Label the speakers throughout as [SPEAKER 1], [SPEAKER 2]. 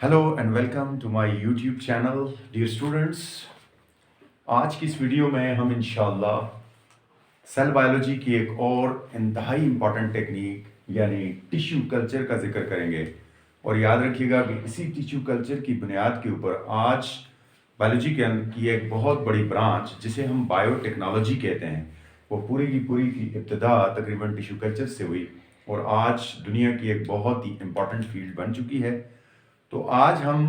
[SPEAKER 1] Hello and welcome to my YouTube channel dear students. आज की इस वीडियो में हम इंशाल्लाह सेल बायोलॉजी की एक और इंतहाई इम्पॉर्टेंट टेक्निक यानी टिश्यू कल्चर का जिक्र करेंगे। और याद रखिएगा कि इसी टिश्यू कल्चर की बुनियाद के ऊपर आज बायोलॉजी की एक बहुत बड़ी ब्रांच जिसे हम बायोटेक्नोलॉजी कहते हैं वो पूरी की इब्तिदा तकरीबन टिश्यू कल्चर से हुई और आज दुनिया की एक बहुत ही इम्पॉर्टेंट फील्ड बन चुकी है। तो आज हम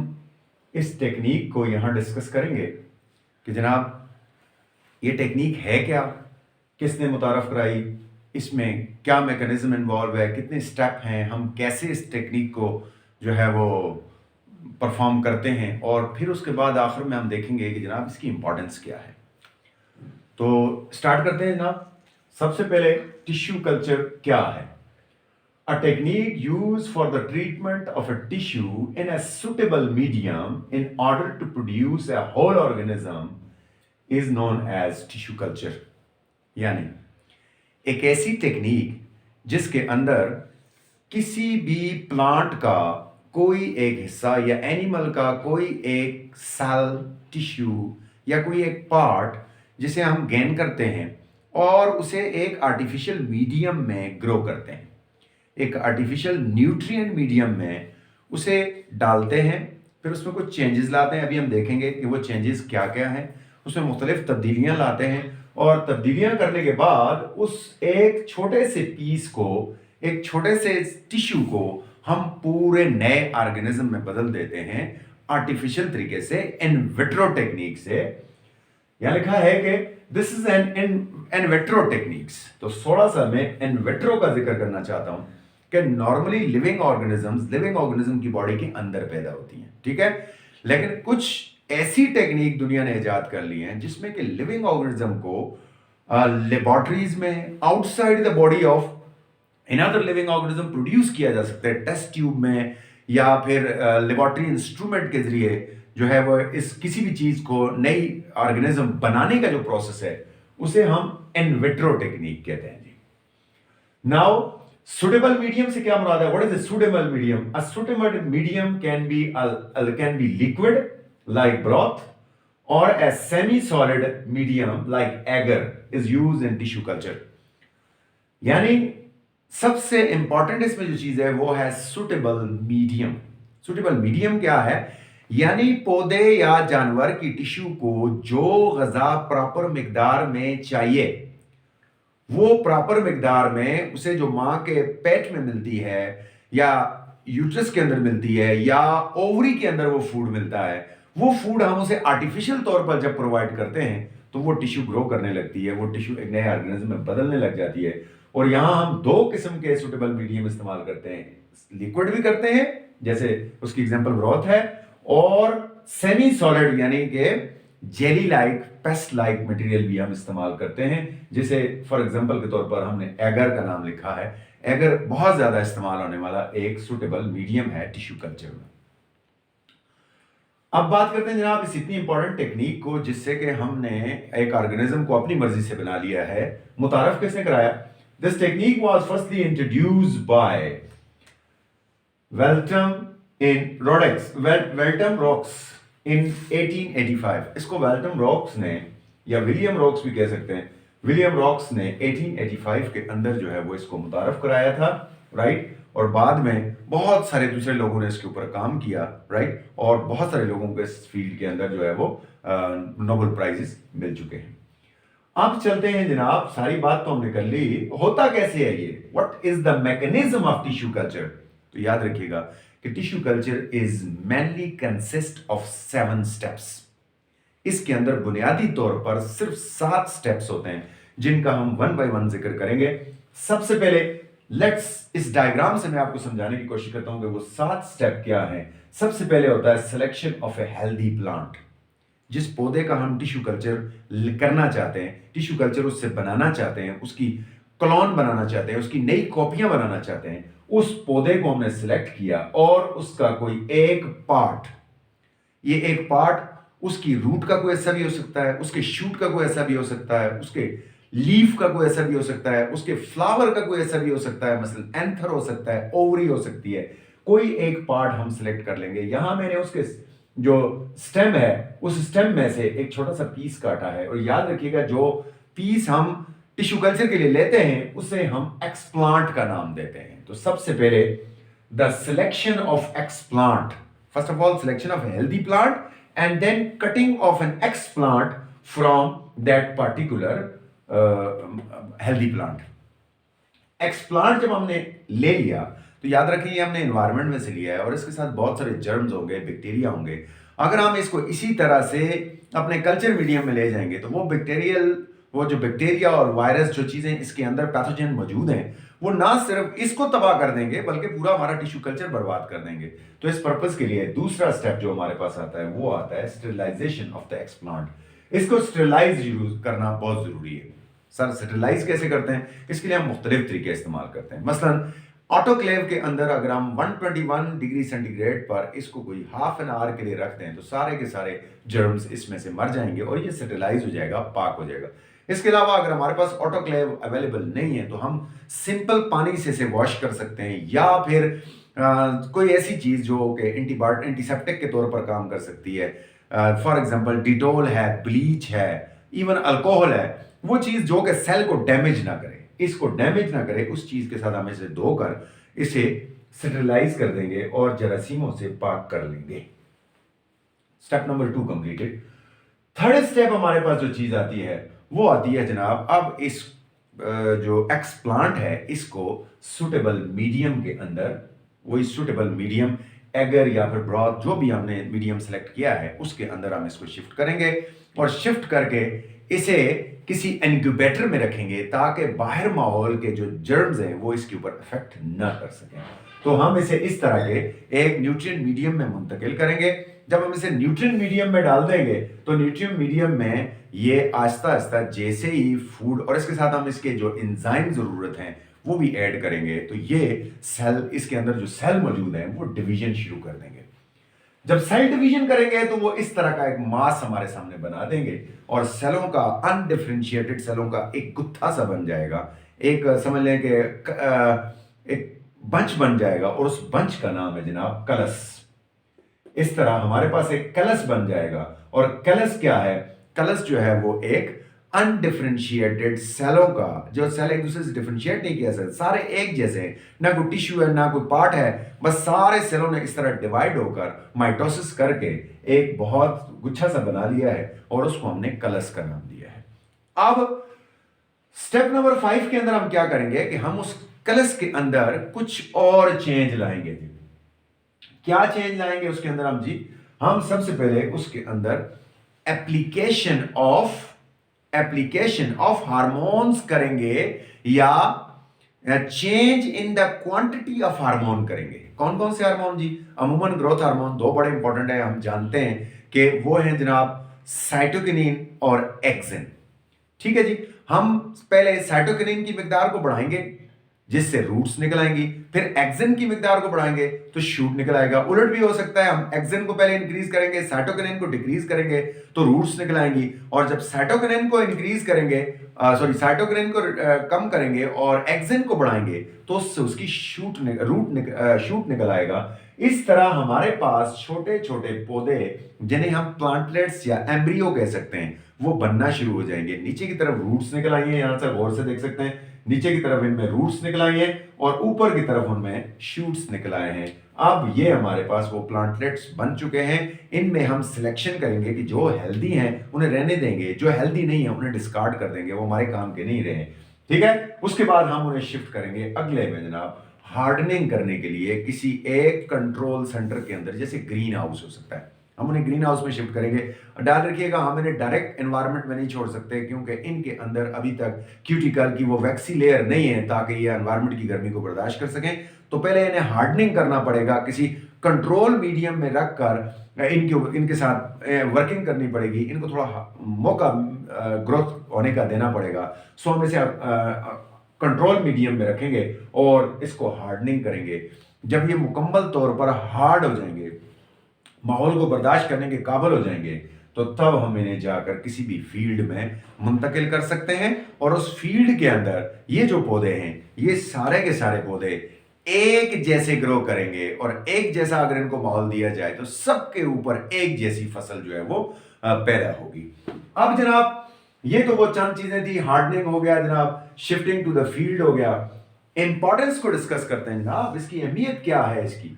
[SPEAKER 1] इस टेक्निक को यहाँ डिस्कस करेंगे कि जनाब ये टेक्निक है क्या, किसने मुतारफ़ कराई, इसमें क्या मैकेनिज्म इन्वॉल्व है, कितने स्टेप हैं, हम कैसे इस टेक्निक को जो है वो परफॉर्म करते हैं और फिर उसके बाद आखिर में हम देखेंगे कि जनाब इसकी इम्पोर्टेंस क्या है। तो स्टार्ट करते हैं जनाब। सबसे पहले टिश्यू कल्चर क्या है? A technique used for the treatment of a tissue in a suitable medium in order to produce a whole organism is known as tissue culture। यानी एक ऐसी टेक्निक जिसके अंदर किसी भी प्लांट का कोई एक हिस्सा या एनिमल का कोई एक सेल, टिश्यू या कोई एक पार्ट जिसे हम गेन करते हैं और उसे एक आर्टिफिशियल मीडियम में ग्रो करते हैं, एक आर्टिफिशियल न्यूट्रिएंट मीडियम में उसे डालते हैं, फिर उसमें कुछ चेंजेस लाते हैं। अभी हम देखेंगे कि वो चेंजेस क्या क्या हैं। उसमें मुख्तलिफ तब्दीलियां लाते हैं और तब्दीलियां करने के बाद उस एक छोटे से पीस को, एक छोटे से टिश्यू को हम पूरे नए ऑर्गेनिज्म में बदल देते हैं आर्टिफिशियल तरीके से, इन विट्रो टेक्निक से। यहां लिखा है कि this is an vitro techniques. तो थोड़ा सा मैं इन विट्रो का जिक्र करना चाहता हूं कि नॉर्मली लिविंग ऑर्गेनिज्म की बॉडी के अंदर पैदा होती हैं, ठीक है, लेकिन कुछ ऐसी टेक्निक दुनिया ने इजाद कर ली है जिसमें कि लिविंग ऑर्गेनिज्म को लेबोरेटरीज में outside the body of another living organism produce किया जा सकता है, टेस्ट ट्यूब में या फिर लेबोरेटरी इंस्ट्रूमेंट के जरिए जो है वो इस किसी भी चीज को नई ऑर्गेनिज्म बनाने का जो प्रोसेस है उसे हम इन विट्रो टेक्निक कहते हैं जी। नाउ suitable medium से क्या मुराद है? What is a suitable medium? A suitable medium can be liquid like broth or a semi-solid medium like agar is used in tissue culture। यानी सबसे इंपॉर्टेंट इसमें जो चीज है वो है सुटेबल मीडियम। सुटेबल मीडियम क्या है? यानी पौधे या जानवर की टिश्यू को जो गजा प्रॉपर मिकदार में चाहिए वो प्रॉपर मिकदार में उसे जो मां के पेट में मिलती है या यूट्रस के अंदर मिलती है या ओवरी के अंदर वो फूड मिलता है, वो फूड हम उसे आर्टिफिशियल तौर पर जब प्रोवाइड करते हैं तो वो टिश्यू ग्रो करने लगती है, वो टिश्यू एक नए ऑर्गेनिज्म में बदलने लग जाती है। और यहां हम दो किस्म के सुटेबल मीडियम इस्तेमाल करते हैं, लिक्विड भी करते हैं जैसे उसकी एग्जांपल ब्रोथ है, और सेमी सॉलिड यानी कि jelly like, paste like material भी हम इस्तेमाल करते हैं, जिसे फॉर एग्जांपल के तौर पर हमने एगर का नाम लिखा है। एगर बहुत ज्यादा इस्तेमाल होने वाला एक सुटेबल मीडियम है टिश्यू कल्चर में। अब बात करते हैं जनाब इस इतनी इंपॉर्टेंट टेक्निक को जिससे कि हमने एक ऑर्गेनिज्म को अपनी मर्जी से बना लिया है, मुतारफ किसने कराया? This technique was firstly introduced by वेल्टम रॉक्स इन 1885। इसको वेल्टम रॉक्स ने या विलियम रॉक्स भी कह सकते हैं, विलियम रॉक्स ने 1885 के अंदर जो है वो इसको मुतारफ कराया था, राइट। और बाद में बहुत सारे दूसरे लोगों ने इसके ऊपर काम किया, राइट, और बहुत सारे लोगों को इस फील्ड के अंदर जो है वो नोबेल प्राइजेस मिल चुके हैं। अब चलते हैं जनाब, सारी बात तो हमने कर ली, होता कैसे है ये, what is the mechanism of tissue culture? तो याद रखिएगा कि tissue culture is mainly consist of 7 steps. इसके अंदर बुनियादी तौर पर सिर्फ 7 स्टेप्स होते हैं जिनका हम वन बाय वन जिक्र करेंगे। सबसे पहले इस डायग्राम से मैं आपको समझाने की कोशिश करता हूं कि वो 7 स्टेप क्या हैं। सबसे पहले होता है selection of a healthy plant. जिस पौधे का हम टिश्यू कल्चर करना चाहते हैं, टिश्यू कल्चर उससे बनाना चाहते हैं, उसकी क्लोन बनाना चाहते हैं, उसकी नई कॉपियां बनाना चाहते हैं, उस पौधे को हमने सिलेक्ट किया और उसका कोई एक पार्ट, ये एक पार्ट उसकी रूट का कोई ऐसा भी हो सकता है, उसके शूट का कोई ऐसा भी हो सकता है, उसके लीफ का कोई ऐसा भी हो सकता है, उसके फ्लावर का कोई ऐसा भी हो सकता है, मसलन एंथर हो सकता है, ओवरी हो सकती है, कोई एक पार्ट हम सिलेक्ट कर लेंगे। यहां मैंने उसके जो स्टेम है उस स्टेम में से एक छोटा सा पीस काटा है, और याद रखिएगा जो पीस हम टिश्यू कल्चर के लिए लेते हैं उसे हम एक्सप्लांट का नाम देते हैं। तो सबसे पहले the selection of explant, first of all selection of healthy plant and then cutting of an explant from that particular healthy plant. Explant जब हमने ले लिया तो याद रखिए हमने एनवायरनमेंट में से लिया है और इसके साथ बहुत सारे जर्म्स होंगे, बैक्टीरिया होंगे। अगर हम इसको इसी तरह से अपने कल्चर मीडियम में ले जाएंगे तो वो जो बैक्टीरिया और वायरस जो चीजें इसके अंदर पैथोजन मौजूद हैं वो ना सिर्फ इसको तबाह कर देंगे बल्कि पूरा हमारा टिश्यू कल्चर बर्बाद कर देंगे। तो इस पर्पस के लिए दूसरा स्टेप जो हमारे पास आता है वो आता है स्टेरिलाइजेशन ऑफ द एक्सप्लांट। इसको स्टेरिलाइज यूज करना बहुत जरूरी है। सर स्टेरिलाइज कैसे करते हैं? इसके लिए हम मुख्तलिफ तरीके इस्तेमाल करते हैं। मसलन ऑटोक्लेव के अंदर अगर हम 121 डिग्री सेंटीग्रेड पर इसको कोई हाफ एन आवर के लिए रखते हैं तो सारे के सारे जर्म्स इसमें से मर जाएंगे और ये स्टेरिलाइज हो जाएगा, पाक हो जाएगा। इसके अलावा अगर हमारे पास ऑटोक्लेव अवेलेबल नहीं है तो हम सिंपल पानी से इसे वॉश कर सकते हैं, या फिर कोई ऐसी चीज जो कि एंटीसेप्टिक के तौर पर काम कर सकती है। फॉर एग्जांपल डिटोल है, ब्लीच है, इवन अल्कोहल है, वो चीज जो कि सेल को डैमेज ना करे, इसको डैमेज ना करे, उस चीज के साथ हम इसे धोकर इसे स्टेरिलाइज कर देंगे और जरासीमों से पाक कर लेंगे। Step number 2 completed. Third step हमारे पास जो चीज आती है वो आती है जनाब, अब इस जो एक्सप्लांट है इसको सुटेबल मीडियम के अंदर, वही सुटेबल मीडियम एगर या फिर ब्रॉथ जो भी हमने मीडियम सेलेक्ट किया है उसके अंदर हम इसको शिफ्ट करेंगे और शिफ्ट करके इसे किसी इनक्यूबेटर में रखेंगे ताकि बाहर माहौल के जो जर्म्स हैं वो इसके ऊपर इफेक्ट ना कर सकें। तो हम इसे इस तरह के एक न्यूट्रिएंट मीडियम में मुंतकिल करेंगे। जब हम इसे न्यूट्रिएंट मीडियम में डाल देंगे तो न्यूट्रिएंट मीडियम में ये आहिस्ता आहिस्ता जैसे ही फूड और इसके साथ हम इसके जो एंजाइम जरूरत हैं वो भी ऐड करेंगे तो ये सेल, इसके अंदर जो सेल मौजूद है वो डिवीजन शुरू कर देंगे। जब सेल डिवीजन करेंगे तो वो इस तरह का एक मास हमारे सामने बना देंगे और सेलों का अनडिफरेंशिएटेड सेलों का एक गुत्था सा बन जाएगा, एक समझ लें कि एक बंच बन जाएगा और उस बंच का नाम है जनाब कलस। इस तरह हमारे पास एक कलस बन जाएगा। और कलस क्या है? कलस जो है वो एक अनडिफरेंशिएटेड सेलों का, जो सेल एक दूसरे से डिफरेंशिएट नहीं किया सकते, सारे एक जैसे हैं, ना कोई टिश्यू है ना कोई पार्ट है, बस सारे सेलों ने इस तरह डिवाइड होकर माइटोसिस करके एक बहुत गुच्छा सा बना लिया है और उसको हमने कलस का नाम दिया है। अब स्टेप नंबर 5 के अंदर हम क्या करेंगे कि हम उस कलस के अंदर कुछ और चेंज लाएंगे। क्या चेंज लाएंगे उसके अंदर हम सबसे पहले उसके अंदर एप्लीकेशन ऑफ हार्मोन्स करेंगे या change in the quantity of hormone करेंगे। कौन कौन से हार्मोन जी? अमूमन ग्रोथ हार्मोन दो बड़े इंपॉर्टेंट है, हम जानते हैं कि वो हैं जनाब साइटोकिनिन और एक्सिन। ठीक है जी, हम पहले साइटोकिनिन की मिकदार को बढ़ाएंगे जिससे रूट्स निकल आएंगी, फिर एक्सिन की मिकदार को बढ़ाएंगे तो शूट निकल आएगा। उलट भी हो सकता है, हम एक्सिन को पहले इंक्रीज करेंगे, साइटोकिनिन को डिक्रीज करेंगे तो रूट्स निकल आएंगी, और जब साइटोकिनिन को इंक्रीज करेंगे साइटोकिनिन को कम करेंगे और एक्सिन को बढ़ाएंगे तो उससे उसकी शूट निकल आएगा। इस तरह हमारे पास छोटे छोटे पौधे जिन्हें हम प्लांटलेट्स या एम्ब्रियो कह सकते हैं वो बनना शुरू हो जाएंगे। नीचे की तरफ रूट्स निकल आएंगे, यहां से गौर से देख सकते हैं, नीचे की तरफ इनमें रूट्स निकल आए हैं और ऊपर की तरफ उनमें शूट्स निकल आए हैं। अब ये हमारे पास वो प्लांटलेट्स बन चुके हैं। इनमें हम सिलेक्शन करेंगे कि जो हेल्दी हैं उन्हें रहने देंगे, जो हेल्दी नहीं है उन्हें डिस्कार्ड कर देंगे, वो हमारे काम के नहीं रहे। ठीक है, उसके बाद हम उन्हें शिफ्ट करेंगे अगले में जनाब हार्डनिंग करने के लिए किसी एक कंट्रोल सेंटर के अंदर, जैसे ग्रीन हाउस हो सकता है, हम उन्हें ग्रीन हाउस में शिफ्ट करेंगे। डाल रखिएगा हम इन्हें डायरेक्ट एनवायरनमेंट में नहीं छोड़ सकते क्योंकि इनके अंदर अभी तक क्यूटिकल की वो वैक्सी लेयर नहीं है ताकि ये एनवायरनमेंट की गर्मी को बर्दाश्त कर सकें। तो पहले इन्हें हार्डनिंग करना पड़ेगा, किसी कंट्रोल मीडियम में रखकर इनके साथ वर्किंग करनी पड़ेगी, इनको थोड़ा मौका ग्रोथ होने का देना पड़ेगा। सो हम इसे कंट्रोल मीडियम में रखेंगे और इसको हार्डनिंग करेंगे। जब ये मुकम्मल तौर पर हार्ड हो जाएंगे, माहौल को बर्दाश्त करने के काबिल हो जाएंगे, तो तब हम इन्हें जाकर किसी भी फील्ड में मुंतकिल कर सकते हैं। और उस फील्ड के अंदर ये जो पौधे हैं, ये सारे के सारे पौधे एक जैसे ग्रो करेंगे और एक जैसा अगर इनको माहौल दिया जाए तो सबके ऊपर एक जैसी फसल जो है वो पैदा होगी। अब जनाब ये तो वो चंद चीजें थी, हार्डनिंग हो गया जनाब, शिफ्टिंग टू द फील्ड हो गया। इंपॉर्टेंस को डिस्कस करते हैं जनाब, इसकी अहमियत क्या है इसकी।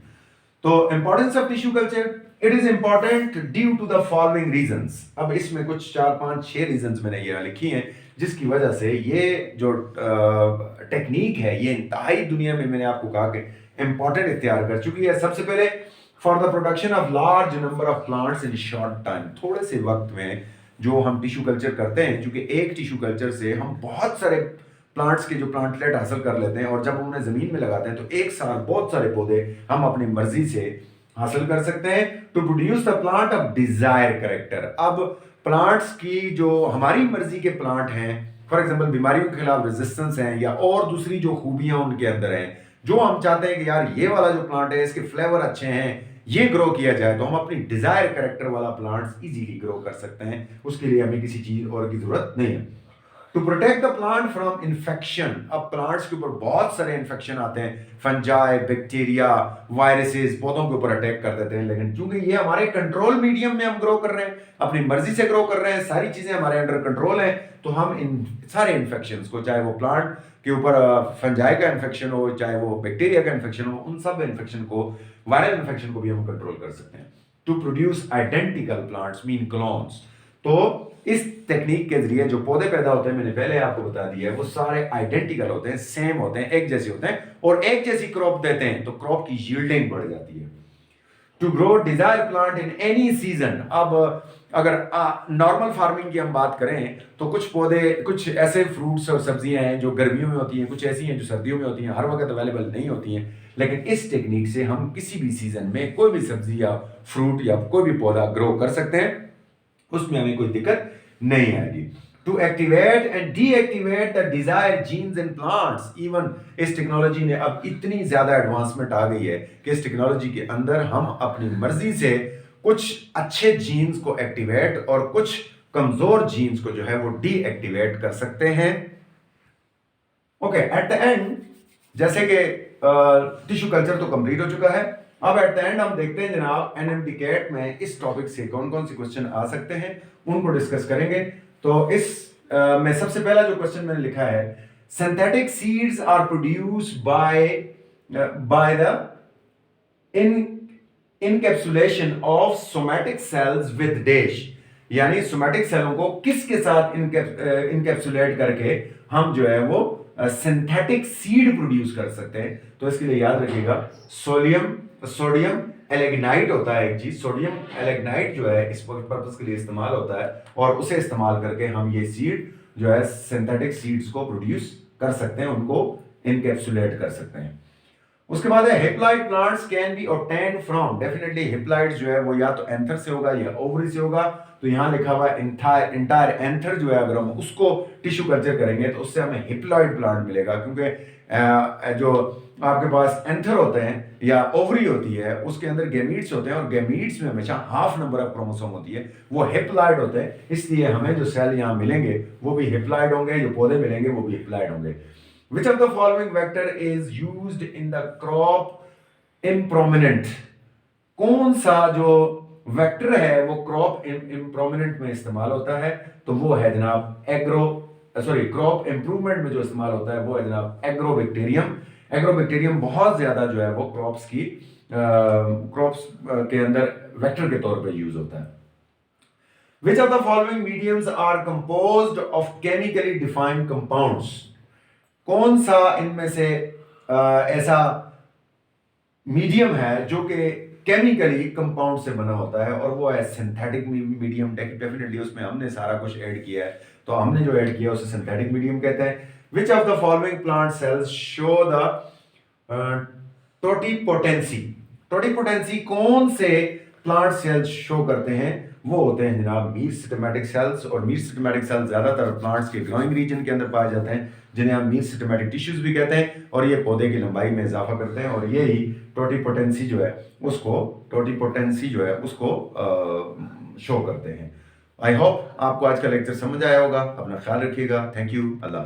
[SPEAKER 1] तो importance of tissue culture, it is important due to the following reasons. अब इसमें कुछ 4 5 6 रीजंस मैंने ये लिखी हैं जिसकी वजह से ये जो टेक्निक है ये इंतहाई दुनिया में मैंने आपको कहा कि इंपॉर्टेंट इख्तियार कर चुकी है। सबसे पहले for the production of large number of plants in short time, थोड़े से वक्त में जो हम टिश्यू कल्चर करते हैं, क्योंकि एक टिश्यू कल्चर से हम बहुत सारे प्लांट्स के जो प्लांटलेट हासिल कर लेते हैं और जब हम उन्हें जमीन में लगाते हैं तो एक साथ बहुत सारे पौधे हम अपनी मर्जी से हासिल कर सकते हैं। To produce the plant of desire character, अब प्लांट्स की जो हमारी मर्जी के प्लांट हैं, फॉर एग्जांपल बीमारियों के खिलाफ रेजिस्टेंस हैं या और दूसरी जो खूबियां उनके अंदर हैं, जो हम चाहते हैं कि यार ये वाला जो प्लांट है इसके फ्लेवर अच्छे हैं, ये ग्रो किया जाए, तो हम अपनी डिजायर कैरेक्टर वाला प्लांट्स इजीली ग्रो कर सकते हैं। उसके लिए हमें किसी चीज और की जरूरत नहीं है। To protect the plant from infection, अब प्लांट्स के ऊपर बहुत सारे इन्फेक्शन आते हैं, फंजाई, बैक्टीरिया, वायरसेस पौधों के ऊपर अटैक कर देते हैं, लेकिन चूंकि ये हमारे कंट्रोल मीडियम में हम ग्रो कर रहे हैं, अपनी मर्जी से ग्रो कर रहे हैं, सारी चीजें हमारे अंडर कंट्रोल हैं, तो हम इन सारे इन्फेक्शन को, चाहे वो प्लांट के ऊपर फंजाई का इन्फेक्शन हो, चाहे वो बैक्टीरिया का इन्फेक्शन हो, उन सब इन्फेक्शन को, वायरल इन्फेक्शन को भी हम कंट्रोल कर सकते हैं। To produce identical plants mean clones, तो इस टेक्निक के जरिए जो पौधे पैदा होते हैं, मैंने पहले आपको बता दिया है, वो सारे आइडेंटिकल होते हैं, सेम होते हैं, एक जैसे होते हैं और एक जैसी क्रॉप देते हैं, तो क्रॉप की यील्डिंग बढ़ जाती है। To grow desire plant in any season, अब अगर नॉर्मल फार्मिंग की हम बात करें तो कुछ पौधे, कुछ ऐसे फ्रूट्स और सब्जियां हैं जो गर्मियों में होती हैं, कुछ ऐसी हैं जो सर्दियों में होती हैं, हर वक्त अवेलेबल नहीं होती हैं, लेकिन इस टेक्निक से हम किसी भी सीजन में कोई भी सब्जी या फ्रूट या कोई भी पौधा ग्रो कर सकते हैं, उसमें हमें कोई दिक्कत नहीं आएगी। To activate and deactivate the desire genes in plants, even इस टेक्नोलॉजी ने अब इतनी ज्यादा एडवांसमेंट आ गई है कि इस टेक्नोलॉजी के अंदर हम अपनी मर्जी से कुछ अच्छे जीन्स को एक्टिवेट और कुछ कमजोर जीन्स को जो है वो डीएक्टिवेट कर सकते हैं। ओके, एट द एंड जैसे कि टिश्यू कल्चर तो कंप्लीट हो चुका है, अब एट द एंड हम देखते हैं जनाब एनएमडी कैट में इस टॉपिक से कौन कौन से क्वेश्चन आ सकते हैं, उनको डिस्कस करेंगे। तो इस में सबसे पहला जो क्वेश्चन मैंने लिखा है, synthetic seeds are produced by the encapsulation of somatic cells with dash, यानी सोमैटिक सेलों को किसके साथ इनकैप्सुलेट करके हम जो है वो सिंथेटिक सीड प्रोड्यूस कर सकते हैं। तो इसके लिए याद रखिएगा, सोडियम एलेग्नाइट होता है एक चीज, सोडियम एलेग्नाइट जो है इस पर्पस के लिए इस्तेमाल होता है और उसे इस्तेमाल करके हम ये सीड जो है सिंथेटिक सीड्स को प्रोड्यूस कर सकते हैं, उनको इनकैप्सुलेट कर सकते हैं। उसके बाद है haploid plants can be obtained from, definitely haploid जो है वो या तो एंथर से होगा या ओवरी से होगा। तो यहां लिखा हुआ इंटायर एंथर जो है अगर हम उसको टिश्यू कल्चर करेंगे तो उससे हमें हिप्लॉइड प्लांट मिलेगा, क्योंकि जो आपके पास एंथर होते हैं या ओवरी होती है उसके अंदर गैमीट्स होते हैं और गैमीट्स में हमेशा हाफ नंबर ऑफ क्रोमोसोम होती है, वो हिप्लॉइड होते हैं, इसलिए हमें जो सेल यहाँ मिलेंगे वो भी हिप्लॉइड होंगे, जो पौधे मिलेंगे वो भी हिप्लॉइड होंगे। Which of the following vector is used in the crop improminent, कौन सा जो वेक्टर है वो क्रॉप इम्प्रोमिनेंट में इस्तेमाल होता है, तो वो है जनाब क्रॉप इंप्रूवमेंट में जो इस्तेमाल होता है वो है जनाब एग्रोबैक्टीरियम। एग्रोबैक्टीरियम बहुत ज्यादा जो है वो क्रॉप्स के अंदर वेक्टर के तौर पे यूज होता है। Which of the following mediums are composed of chemically defined compounds, कौन सा इनमें से ऐसा मीडियम है जो कि केमिकली कंपाउंड से बना होता है, और वो है सिंथेटिक मीडियम। डेफिनेटली उसमें हमने सारा कुछ ऐड किया है, तो हमने जो ऐड किया उसे सिंथेटिक मीडियम कहते हैं। Which of the following plant cells show the totipotency, totipotency कौन से प्लांट सेल्स शो करते हैं, वो होते हैं जनाब मीसोस्टेमेटिक सेल्स, और मीसोस्टेमेटिक सेल्स ज्यादातर प्लांट्स के ग्रोइंग रीजन के अंदर पाए जाते हैं, जिन्हें हम मीसोस्टेमेटिक टिश्यूज भी कहते हैं, और ये पौधे की लंबाई में इजाफा करते हैं, और यही टोटिपोटेंसी जो है उसको शो करते हैं। आई होप आपको आज का लेक्चर समझ आया होगा। अपना ख्याल रखिएगा। Thank you. अल्लाह।